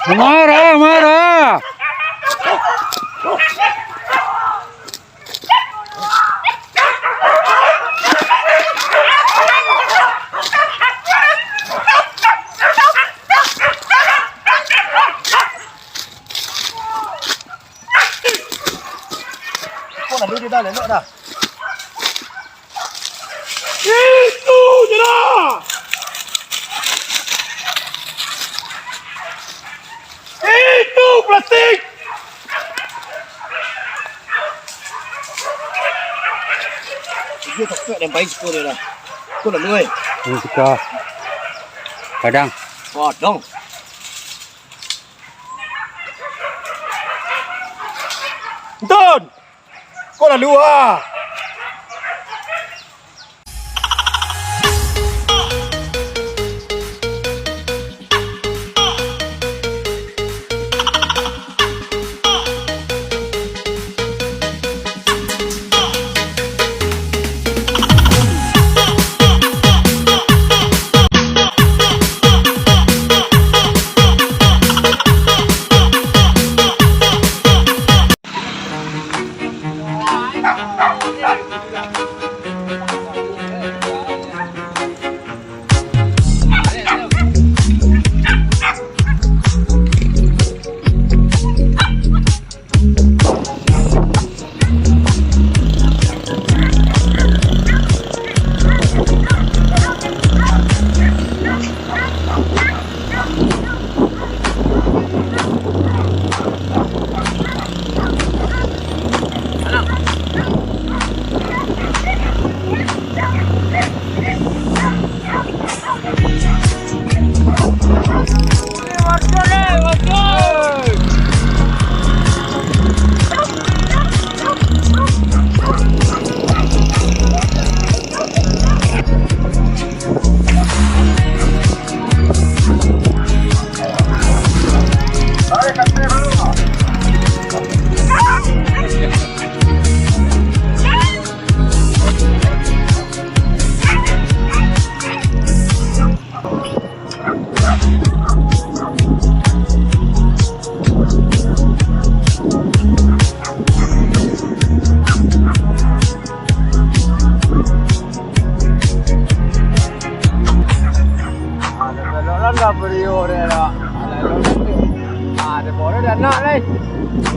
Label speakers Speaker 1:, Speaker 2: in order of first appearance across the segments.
Speaker 1: Marah, marah.
Speaker 2: Kau nak duduk dah, lelok dah.
Speaker 1: Itu je lah. Itu plastik.
Speaker 2: Dia tak kuat dan baik sekali dah. Kau nak duduk.
Speaker 1: Ini suka. Kadang.
Speaker 2: Kodong. Don! Kau nak dua.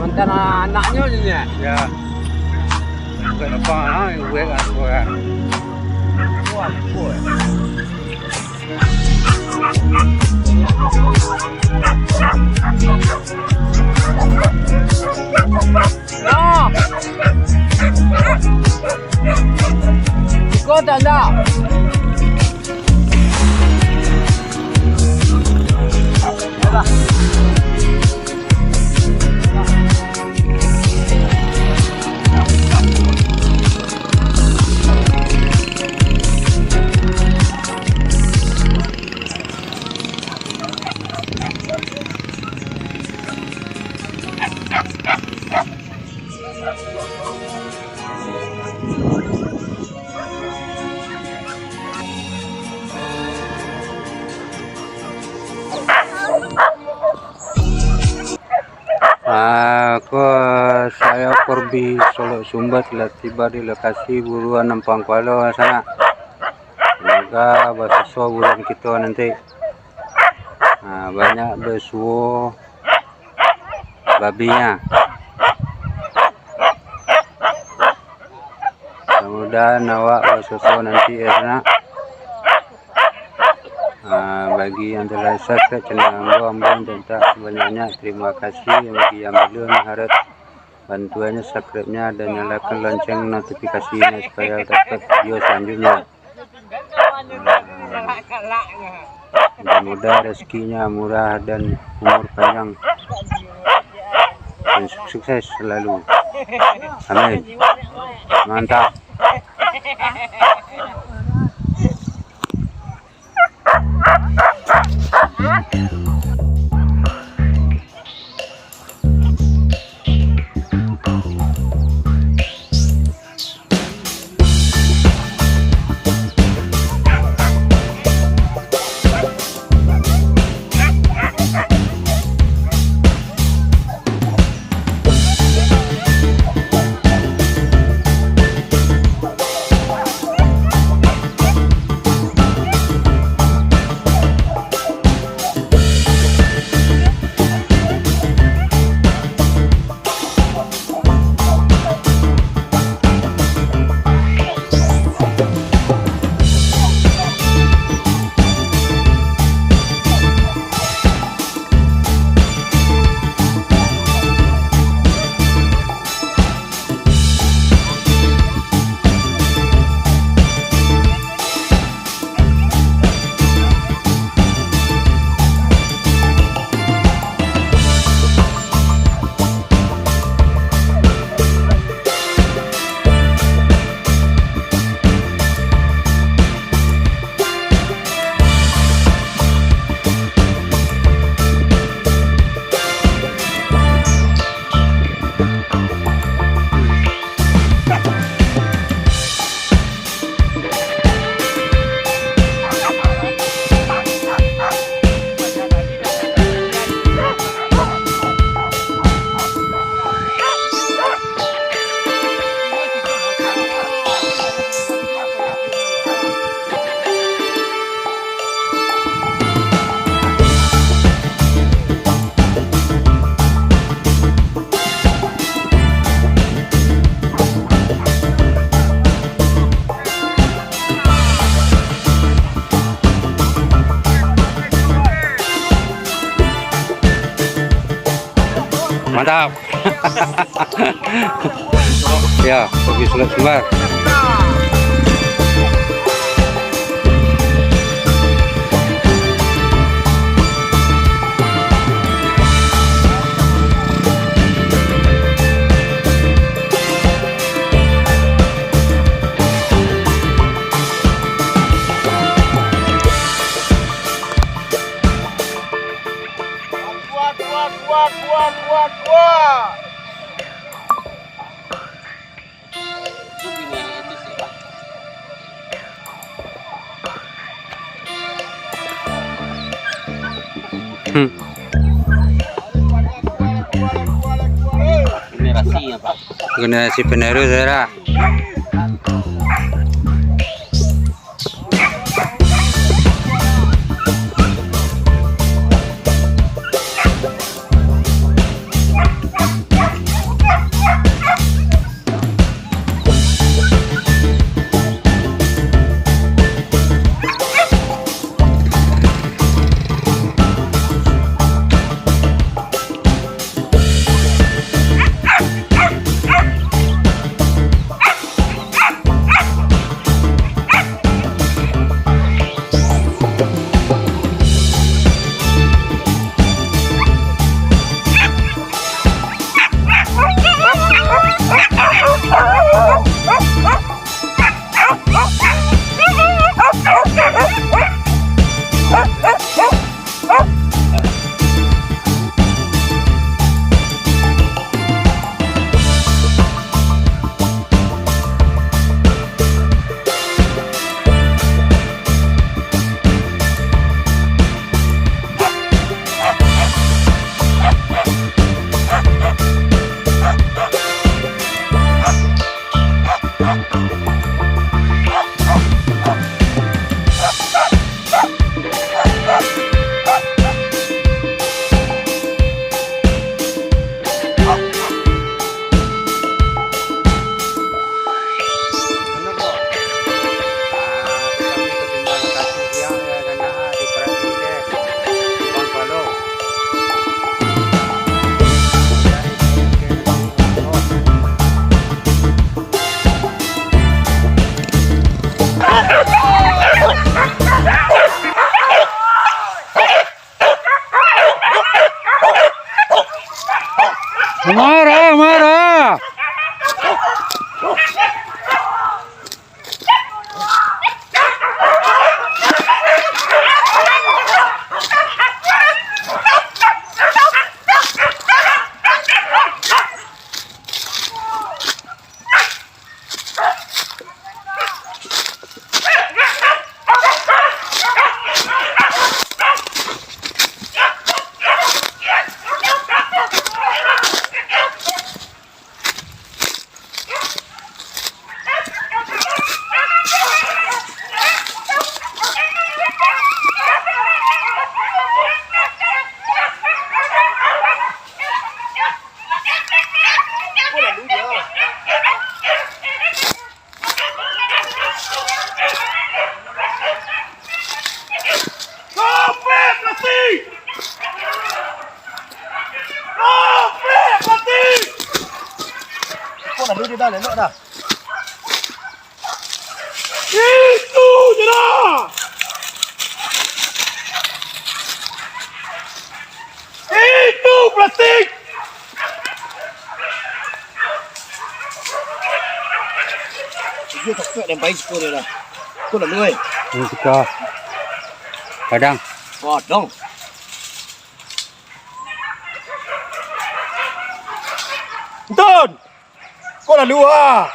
Speaker 1: Mantan anaknya je ni. Ya. Bukan apa lah, gue kan gue. Kuat, kuat. No. Ikut anda. Dah. Saya Korbi Solo Sumba telah tiba di lokasi buruan Nampang Kuala sana. Semoga bersesuai buruan kita nanti. Banyak bersuo babinya. Mudah-mudahan awak bersesuai nanti sana. Bagi yang telah subscribe channel Ambon dan tak sebanyak terima kasih. Bagi yang belum harap bantuannya subscribe-nya dan nyalakan lonceng notifikasinya supaya dapat video selanjutnya. Mudah-mudahan rezekinya murah dan umur panjang dan sukses selalu. Amin. Mantap. Mantap. Ya, pergi sulat sembar.
Speaker 2: Generasi apa?
Speaker 1: Generasi penerus era. Marah, marah.
Speaker 2: Dia dah lelok dah. Itu je dah. Itu plastik. Dia tak kuat dan baik sepuluh dia dah. Kau nak luai?
Speaker 1: Ini kita padang.
Speaker 2: Padang. Don! Kau nak luar?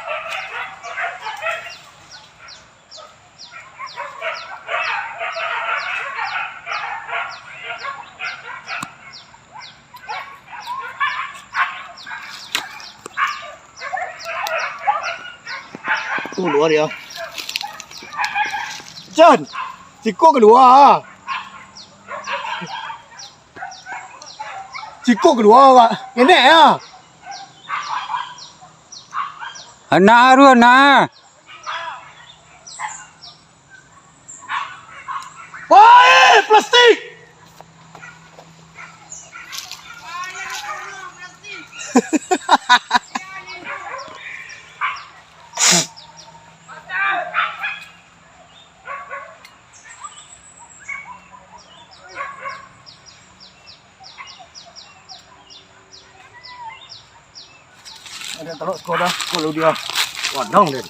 Speaker 2: Tu luar dia. Jan, Ciko keluar. Ciko keluar pak. Nenek ya.
Speaker 1: Anak aru anak.
Speaker 2: Wah, plastik. Ada telur sekolah, kalau dia wadang dia.